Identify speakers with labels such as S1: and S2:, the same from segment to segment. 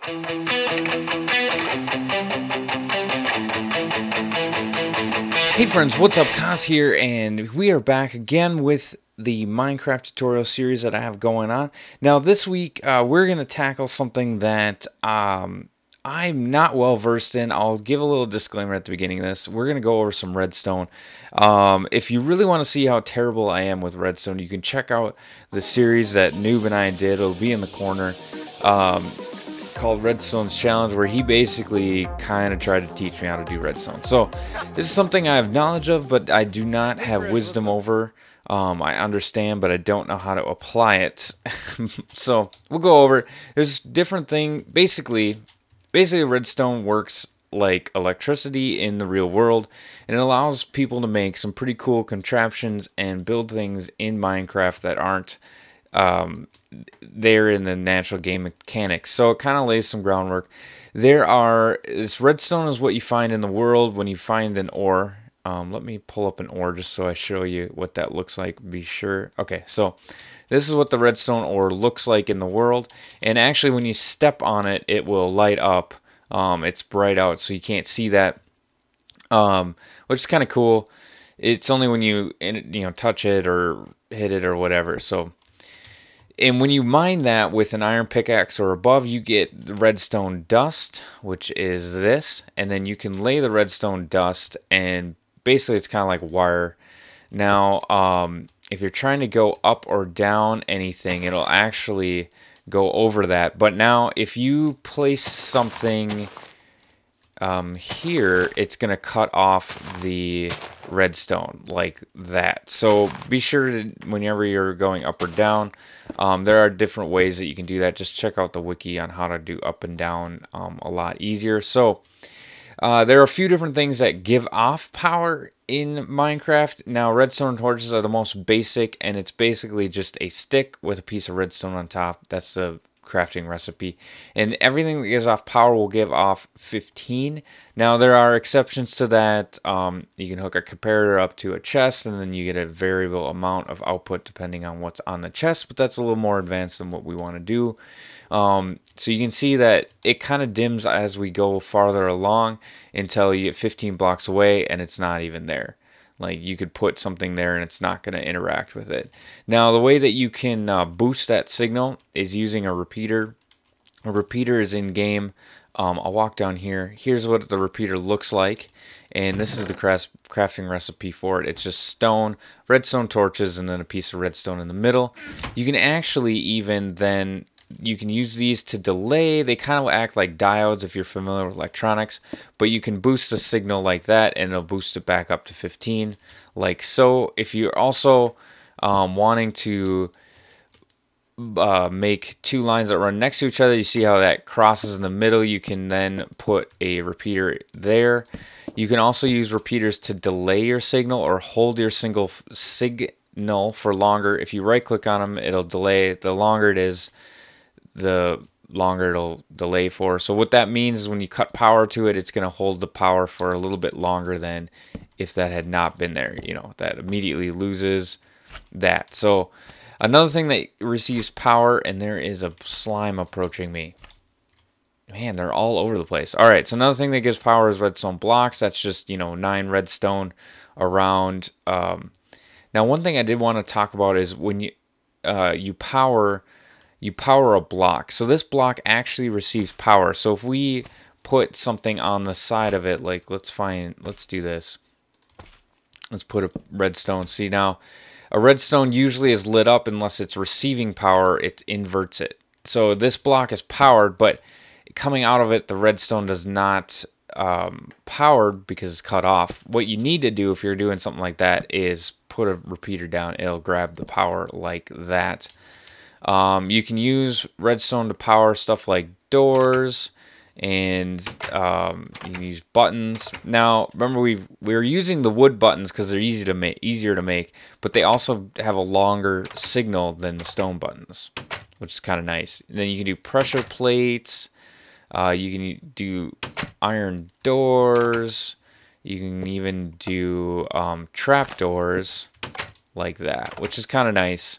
S1: Hey friends, what's up? Kaz here, and we are back again with the Minecraft tutorial series that I have going on. Now this week, we're going to tackle something that I'm not well versed in. I'll give a little disclaimer at the beginning of this. We're going to go over some redstone. If you really want to see how terrible I am with redstone, you can check out the series that Noob and I did. It'll be in the corner. Called Redstone's Challenge, where he basically kind of tried to teach me how to do redstone. So this is something I have knowledge of, but I do not have wisdom over. I understand, but I don't know how to apply it. So we'll go over. There's different thing. Basically redstone works like electricity in the real world, and it allows people to make some pretty cool contraptions and build things in Minecraft that aren't there in the natural game mechanics. So it kind of lays some groundwork. This redstone is what you find in the world when you find an ore. Let me pull up an ore just so I show you what that looks like. Be sure. Okay, so this is what the redstone ore looks like in the world. And actually, when you step on it, it will light up. It's bright out, so you can't see that, which is kind of cool. It's only when you touch it or hit it or whatever. So. And when you mine that with an iron pickaxe or above, you get the redstone dust, which is this. And then you can lay the redstone dust, and basically it's kind of like wire. Now, if you're trying to go up or down anything, it'll actually go over that. But now, if you place something here, it's going to cut off the redstone like that. So be sure to, whenever you're going up or down, there are different ways that you can do that. Just check out the wiki on how to do up and down a lot easier. So there are a few different things that give off power in Minecraft. Now, redstone torches are the most basic, and it's basically just a stick with a piece of redstone on top. That's the crafting recipe, and everything that gives off power will give off 15. Now there are exceptions to that. You can hook a comparator up to a chest, and then you get a variable amount of output depending on what's on the chest, but that's a little more advanced than what we want to do. So you can see that it kind of dims as we go farther along until you get 15 blocks away and it's not even there. Like, you could put something there and it's not going to interact with it. Now, the way that you can boost that signal is using a repeater. A repeater is in game. I'll walk down here. Here's what the repeater looks like. And this is the crafting recipe for it. It's just stone, redstone torches, and then a piece of redstone in the middle. You can actually even then... You can use these to delay. They kind of act like diodes if you're familiar with electronics, but you can boost the signal like that and it'll boost it back up to 15 like so. If you're also wanting to make two lines that run next to each other, you see how that crosses in the middle, you can then put a repeater there. You can also use repeaters to delay your signal or hold your signal for longer. If you right click on them, it'll delay. The longer it is, the longer it'll delay for. So what that means is when you cut power to it, it's going to hold the power for a little bit longer than if that had not been there. You know, that immediately loses that. So another thing that receives power, and there is a slime approaching me. Man, they're all over the place. All right, so another thing that gives power is redstone blocks. That's just, 9 redstone around. Now, one thing I did want to talk about is when you power a block. So this block actually receives power. So if we put something on the side of it, like let's do this. Let's put a redstone. See, now a redstone usually is lit up unless it's receiving power, it inverts it. So this block is powered, but coming out of it, the redstone does not powered because it's cut off. What you need to do if you're doing something like that is put a repeater down. It'll grab the power like that. You can use redstone to power stuff like doors, and you can use buttons. Now, remember we're using the wood buttons because they're easier to make, but they also have a longer signal than the stone buttons, which is kind of nice. And then you can do pressure plates. You can do iron doors. You can even do trap doors like that, which is kind of nice.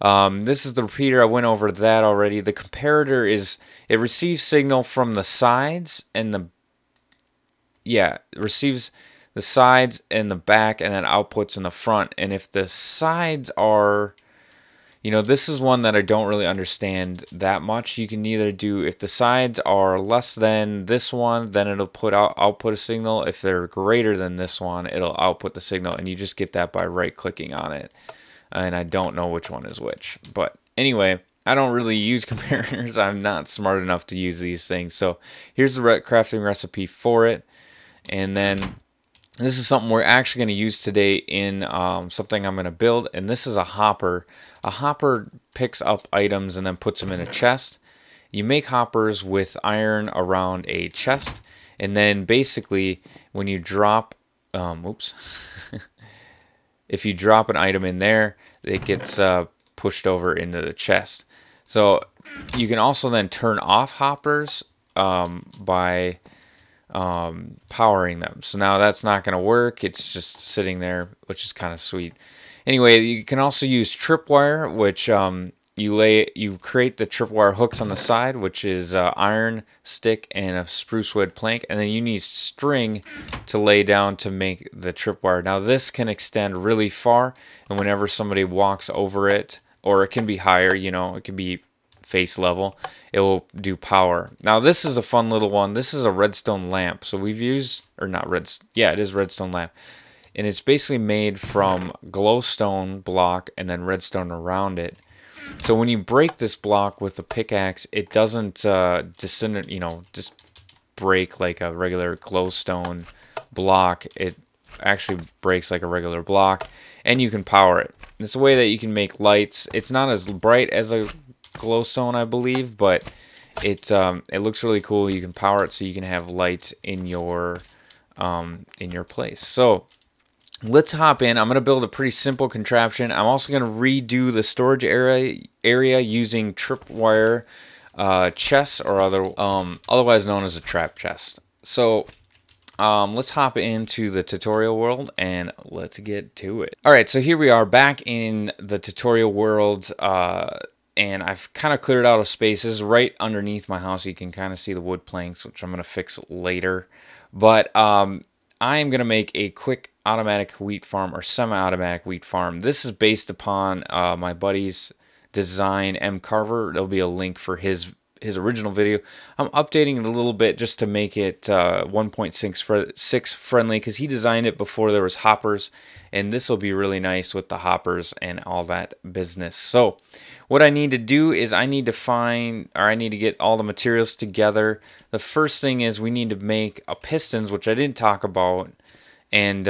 S1: This is the repeater. I went over that already. The comparator is, it receives signal from the sides and the, yeah, it receives the sides and the back, and then outputs in the front. And if the sides are, you know, this is one that I don't really understand that much. You can either do, if the sides are less than this one, then it'll output a signal. If they're greater than this one, it'll output the signal, and you just get that by right-clicking on it. And I don't know which one is which. But anyway, I don't really use comparators. I'm not smart enough to use these things. So here's the crafting recipe for it. And then this is something we're actually going to use today in something I'm going to build. And this is a hopper. A hopper picks up items and then puts them in a chest. You make hoppers with iron around a chest. And then basically when you drop, if you drop an item in there, it gets pushed over into the chest. So you can also then turn off hoppers by powering them. So now that's not going to work. It's just sitting there, which is kind of sweet. Anyway, you can also use tripwire, which you create the tripwire hooks on the side, which is iron stick and a spruce wood plank, and then you need string to lay down to make the tripwire. Now this can extend really far, and whenever somebody walks over it, or it can be higher, you know, it can be face level, it will do power. Now this is a fun little one. This is a redstone lamp. So we've used, or not redstone, yeah, it is redstone lamp. And it's basically made from glowstone block and then redstone around it. So when you break this block with a pickaxe, it doesn't disintegrate, you know, just break like a regular glowstone block. It actually breaks like a regular block, and you can power it. It's a way that you can make lights. It's not as bright as a glowstone, I believe, but it looks really cool. You can power it so you can have lights in your place. So let's hop in. I'm going to build a pretty simple contraption. I'm also going to redo the storage area using tripwire chests, or otherwise known as a trap chest. So let's hop into the tutorial world and let's get to it. Alright, so here we are back in the tutorial world, and I've kind of cleared out of spaces right underneath my house. You can kind of see the wood planks, which I'm going to fix later. But I am going to make a quick automatic wheat farm, or semi-automatic wheat farm. This is based upon my buddy's design, M. Carver. There'll be a link for his original video. I'm updating it a little bit just to make it 1.6 friendly, because he designed it before there was hoppers, and this will be really nice with the hoppers and all that business. So what I need to do is I need to get all the materials together. The first thing is we need to make a pistons, which I didn't talk about, and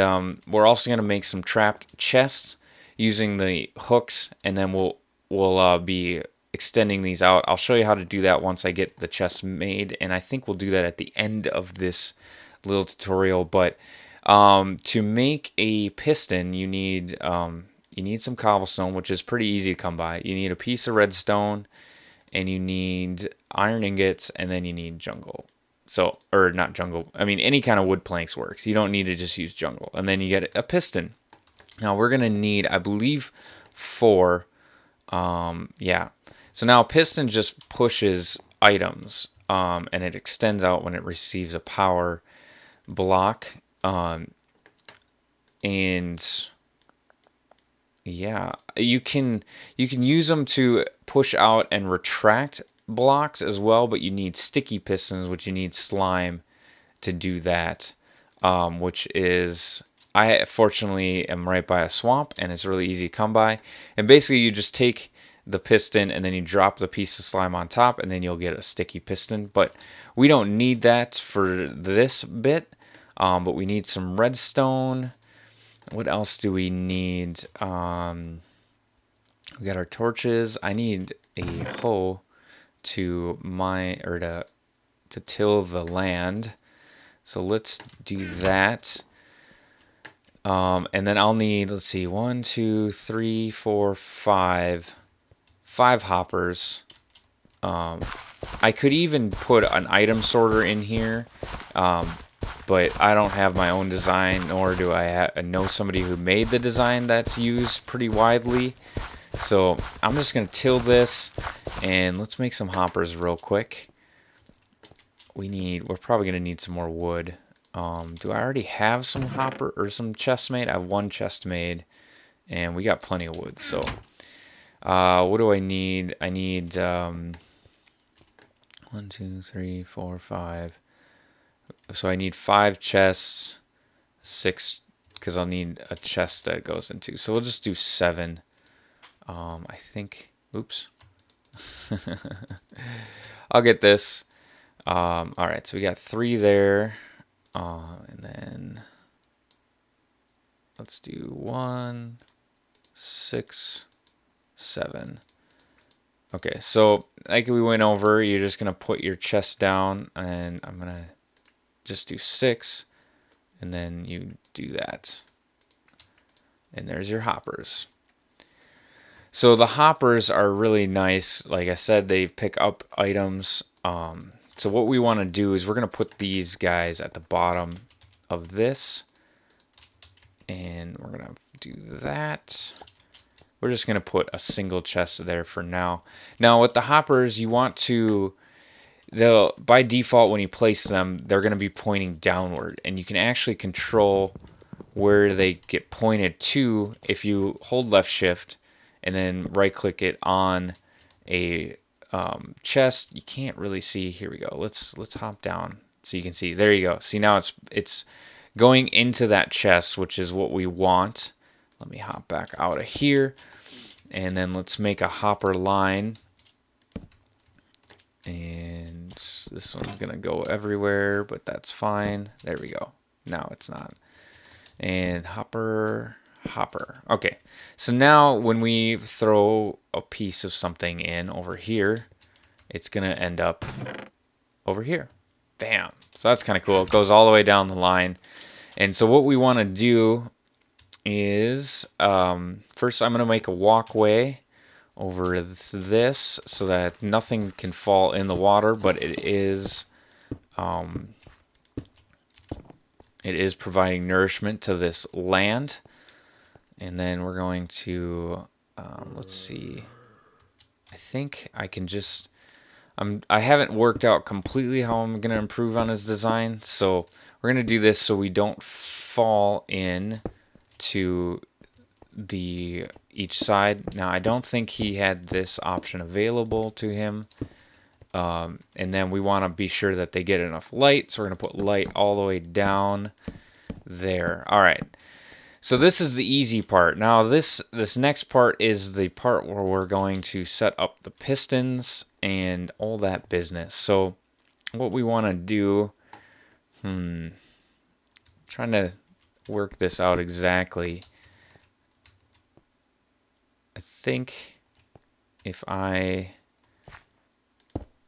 S1: we're also going to make some trapped chests using the hooks, and then we'll be extending these out. I'll show you how to do that once I get the chest made, and I think we'll do that at the end of this little tutorial. But to make a piston, you need some cobblestone, which is pretty easy to come by. You need a piece of redstone, and you need iron ingots, and then you need jungle. So, or not jungle, I mean any kind of wood planks works. You don't need to just use jungle. And then you get a piston. Now we're gonna need, I believe, 4. Yeah. So now a piston just pushes items, and it extends out when it receives a power block. And yeah, you can use them to push out and retract blocks as well, but you need sticky pistons, which you need slime to do that, which is, I fortunately am right by a swamp, and it's really easy to come by. And basically you just take the piston and then you drop the piece of slime on top, and then you'll get a sticky piston. But we don't need that for this bit, but we need some redstone. What else do we need? We got our torches. I need a hoe to mine, or to till the land. So let's do that. And then I'll need, let's see, 1, 2, 3, 4, 5 hoppers. I could even put an item sorter in here, but I don't have my own design, nor do I know somebody who made the design that's used pretty widely. So I'm just going to till this, and let's make some hoppers real quick. We're probably going to need some more wood. Do I already have some hopper or some chests made? I have one chest made, and we got plenty of wood. So what do I need? I need 1, 2, 3, 4, 5. So I need 5 chests, 6, because I'll need a chest that goes into. So we'll just do 7. I think. Oops. I'll get this. All right, so we got 3 there, and then let's do 1, 6, 7. Okay, so like we went over, you're just gonna put your chest down, and I'm gonna just do 6, and then you do that, and there's your hoppers. So the hoppers are really nice. Like I said, they pick up items. So what we want to do is we're going to put these guys at the bottom of this. And we're going to do that. We're just going to put a single chest there for now. Now with the hoppers, you want to, by default when you place them, they're going to be pointing downward. And you can actually control where they get pointed to if you hold left shift and then right click it on a chest. You can't really see. Here we go. Let's hop down so you can see. There you go. See, now it's going into that chest, which is what we want. Let me hop back out of here, and then let's make a hopper line. And this one's gonna go everywhere, but that's fine. There we go. Now it's not. And hopper. Okay, so now when we throw a piece of something in over here, it's gonna end up over here. Bam. So that's kind of cool. It goes all the way down the line. And so what we want to do is first I'm gonna make a walkway over this so that nothing can fall in the water, but it is providing nourishment to this land. And then we're going to, let's see, I think I can just, I haven't worked out completely how I'm going to improve on his design. So we're going to do this so we don't fall in to each side. Now, I don't think he had this option available to him. And then we want to be sure that they get enough light. So we're going to put light all the way down there. All right. So this is the easy part. Now this next part is the part where we're going to set up the pistons and all that business. So what we want to do, trying to work this out exactly. I think if I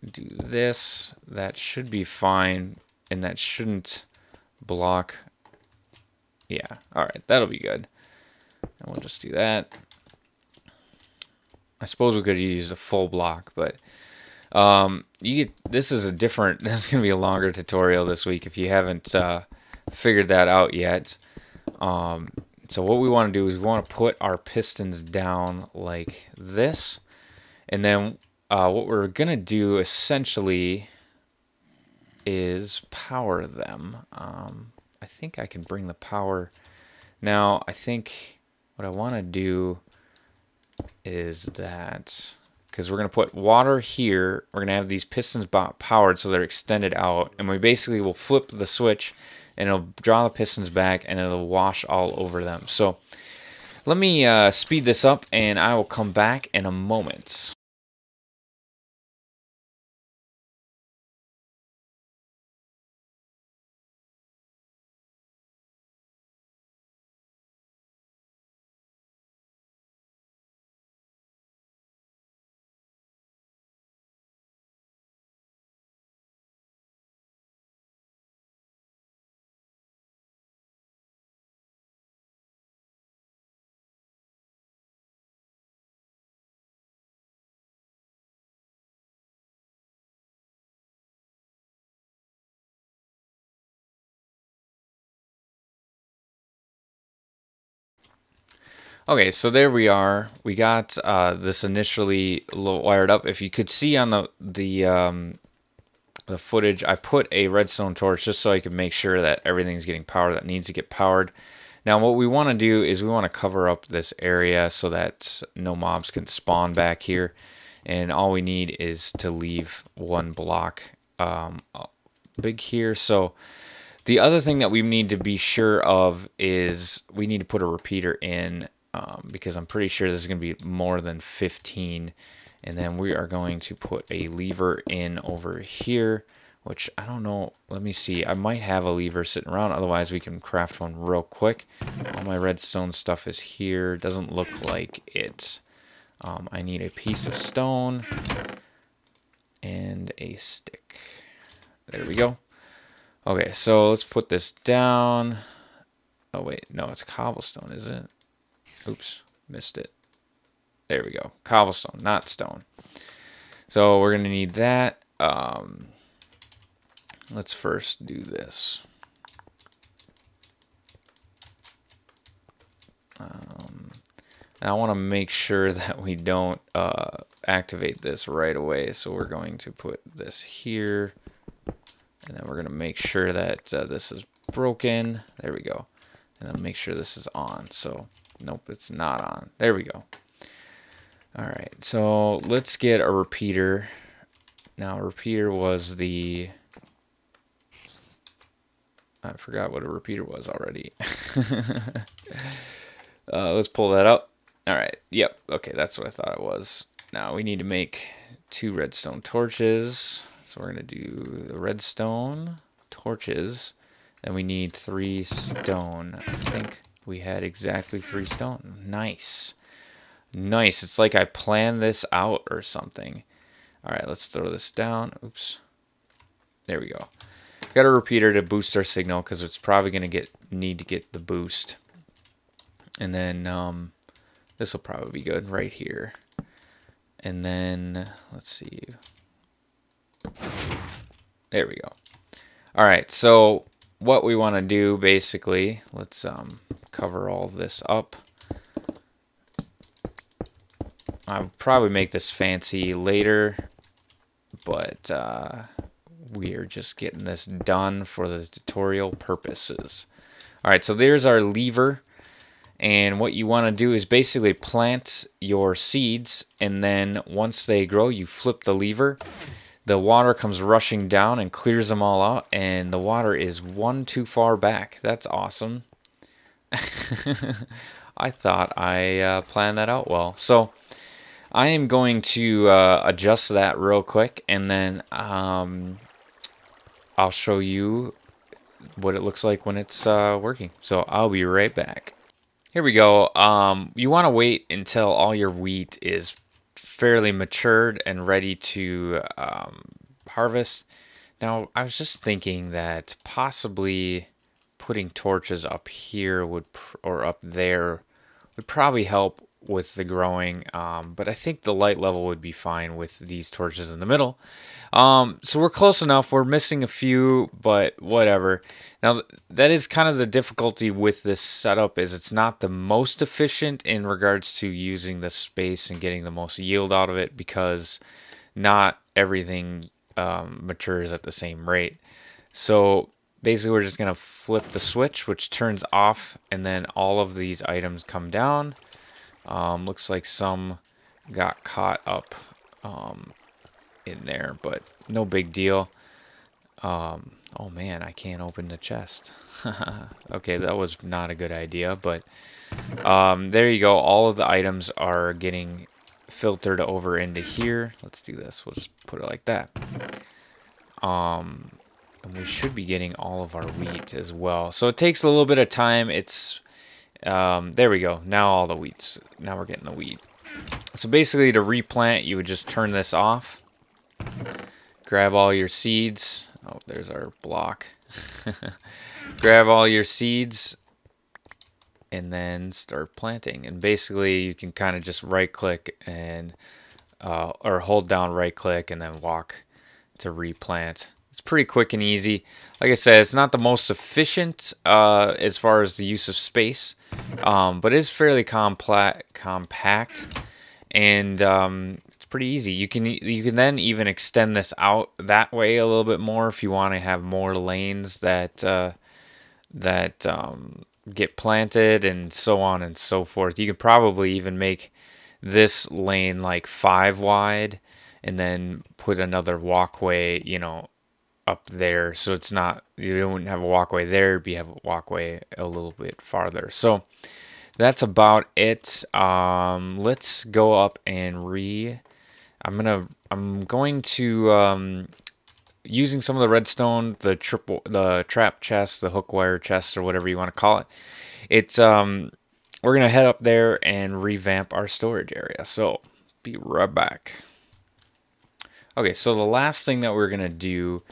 S1: do this, that should be fine, and that shouldn't block. Yeah, all right, that'll be good. And we'll just do that. I suppose we could use a full block, but this is going to be a longer tutorial this week if you haven't figured that out yet. So what we want to do is we want to put our pistons down like this, and then what we're going to do essentially is power them. I think I can bring the power. Now, I think what I want to do is that, because we're going to put water here, we're going to have these pistons powered so they're extended out, and we basically will flip the switch and it'll draw the pistons back and it'll wash all over them. So let me speed this up and I will come back in a moment. Okay, so there we are. We got this initially wired up. If you could see on the footage, I put a redstone torch just so I could make sure that everything's getting powered that needs to get powered. Now what we want to do is we want to cover up this area so that no mobs can spawn back here. And all we need is to leave one block big here. So the other thing that we need to be sure of is we need to put a repeater in because I'm pretty sure this is going to be more than 15. And then we are going to put a lever in over here, which I don't know. Let me see. I might have a lever sitting around. Otherwise, we can craft one real quick. All my redstone stuff is here. Doesn't look like it. I need a piece of stone and a stick. There we go. Okay, so let's put this down. Oh, wait. No, it's cobblestone, is it? Oops, missed it. There we go. Cobblestone, not stone. So we're going to need that. Let's first do this. I want to make sure that we don't activate this right away. So we're going to put this here. And then we're going to make sure that this is broken. There we go. And then make sure this is on. So, nope, it's not on. There we go. All right, so let's get a repeater. Now, a repeater was the... I forgot what a repeater was already. Let's pull that up. All right, yep, okay, that's what I thought it was. Now, we need to make 2 redstone torches. So we're going to do the redstone torches. And we need 3 stone. I think we had exactly 3 stone. Nice. Nice. It's like I planned this out or something. All right, let's throw this down. Oops. There we go. Got a repeater to boost our signal because it's probably going to need to get the boost. And then this will probably be good right here. And then let's see. There we go. All right, so what we want to do basically, let's cover all this up. I'll probably make this fancy later, but we are just getting this done for the tutorial purposes. All right, so there's our lever, and what you want to do is basically plant your seeds, and then once they grow, you flip the lever. The water comes rushing down and clears them all out, and the water is one too far back. That's awesome. I thought I planned that out well. So I am going to adjust that real quick, and then I'll show you what it looks like when it's working. So I'll be right back. Here we go. You want to wait until all your wheat is fairly matured and ready to harvest. Now, I was just thinking that possibly putting torches up here or up there would probably help with the growing, but I think the light level would be fine with these torches in the middle. So we're close enough. We're missing a few, but whatever. Now, that is kind of the difficulty with this setup, is it's not the most efficient in regards to using the space and getting the most yield out of it, because not everything matures at the same rate. So basically we're just going to flip the switch, which turns off, and then all of these items come down. Looks like some got caught up in there, but no big deal. Oh man, I can't open the chest. Okay, that was not a good idea, but there you go. All of the items are getting filtered over into here. Let's do this. We'll just put it like that. And we should be getting all of our wheat as well. So it takes a little bit of time. It's there we go. Now all the wheat's, now we're getting the wheat. So basically to replant, you would just turn this off. Grab all your seeds. Oh, there's our block. Grab all your seeds and then start planting. And basically you can kind of just right click and or hold down right click and then walk to replant. It's pretty quick and easy. Like I said, it's not the most efficient as far as the use of space, but it's fairly compact, and it's pretty easy. You can then even extend this out that way a little bit more if you want to have more lanes that get planted and so on and so forth. You could probably even make this lane like 5 wide and then put another walkway, you know, up there, so it's not, you don't have a walkway there, but you have a walkway a little bit farther. So that's about it. Let's go up and I'm going to using some of the redstone, the trap chest, the hook wire chest, or whatever you want to call it. It's we're gonna head up there and revamp our storage area. So be right back. Okay, so the last thing that we're gonna do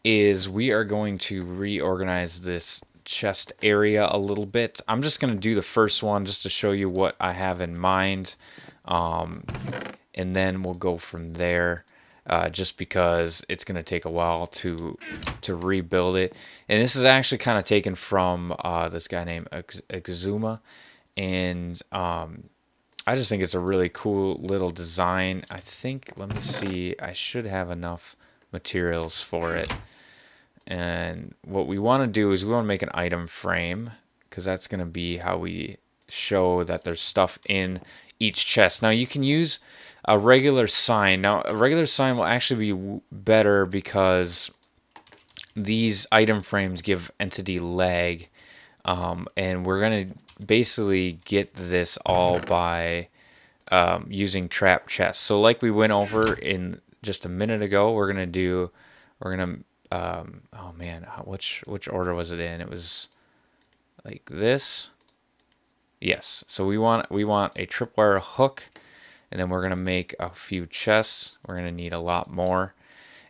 S1: is we are going to reorganize this chest area a little bit. I'm just gonna do the first one just to show you what I have in mind, and then we'll go from there. Just because it's going to take a while to rebuild it. And this is actually kind of taken from this guy named Exuma, and I just think it's a really cool little design. I think, let me see, I should have enough materials for it. And what we want to do is we want to make an item frame, because that's going to be how we show that there's stuff in each chest. Now you can use a regular sign. Now a regular sign will actually be better because these item frames give entity lag, and we're going to basically get this all by using trap chests. So like we went over in just a minute ago, we're going to oh man, which order was it in? It was like this. Yes, so we want a tripwire hook, and then we're gonna make a few chests. We're gonna need a lot more,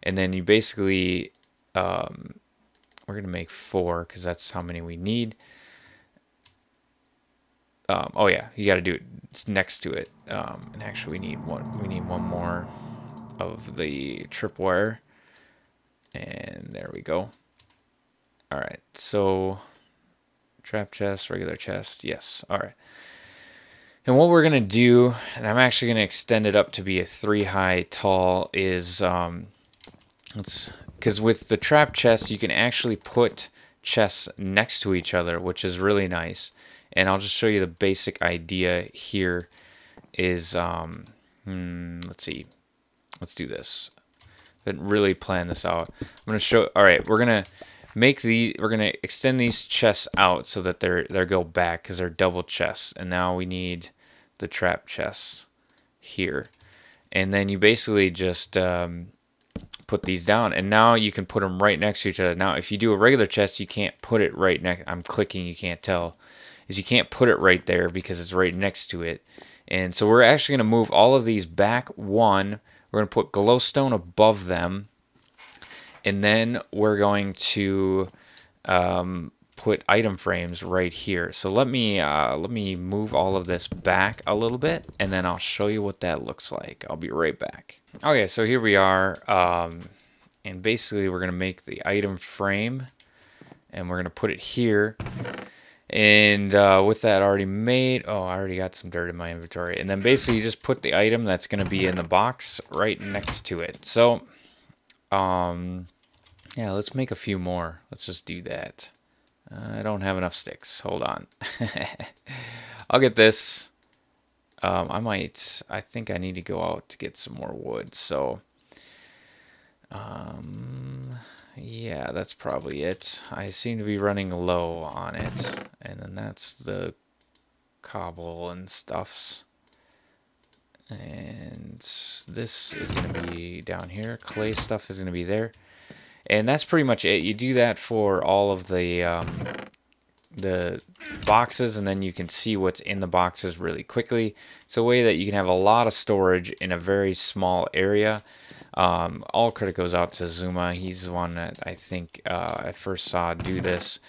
S1: and then you basically we're gonna make 4 because that's how many we need. Oh yeah, you got to do it next to it. And actually, we need one more of the tripwire, and there we go. All right, so trap chest, regular chest, yes. All right. And what we're going to do, and I'm actually going to extend it up to be a 3 high tall, is because with the trap chest, you can actually put chests next to each other, which is really nice. And I'll just show you the basic idea here is, let's see, let's do this. I didn't really plan this out. I'm going to show, all right, we're going to extend these chests out so that they go back because they're double chests, and now we need the trap chests here, and then you basically just put these down, and now you can put them right next to each other. Now if you do a regular chest, you can't put it right next. I'm clicking, you can't tell, is you can't put it right there because it's right next to it. And so we're actually going to move all of these back one. We're going to put glowstone above them, and then we're going to put item frames right here. So let me move all of this back a little bit, and then I'll show you what that looks like. I'll be right back. Okay, so here we are, and basically we're gonna make the item frame, and we're gonna put it here. And with that already made, oh, I already got some dirt in my inventory. And then basically you just put the item that's gonna be in the box right next to it. So yeah, let's make a few more. Let's just do that. I don't have enough sticks. Hold on. I'll get this. I think I need to go out to get some more wood. So, yeah, that's probably it. I seem to be running low on it. And then that's the cobble and stuffs. And this is going to be down here. Clay stuff is going to be there. And that's pretty much it. You do that for all of the boxes, and then you can see what's in the boxes really quickly. It's a way that you can have a lot of storage in a very small area. All credit goes out to Zuma. He's the one that I think I first saw do this,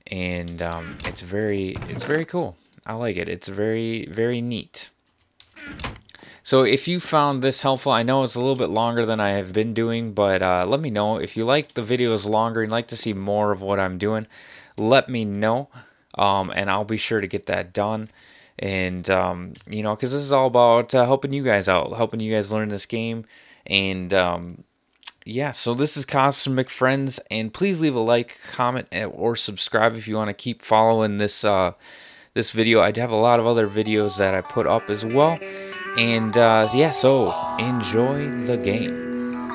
S1: and it's very cool. I like it. It's very, very neat. So if you found this helpful, I know it's a little bit longer than I have been doing, but let me know. If you like the videos longer and like to see more of what I'm doing, let me know, and I'll be sure to get that done. And, you know, because this is all about helping you guys out, helping you guys learn this game. And, yeah, so this is Cosmic Friends, and please leave a like, comment, or subscribe if you want to keep following this this video. I have a lot of other videos that I put up as well. And yeah, so enjoy the game.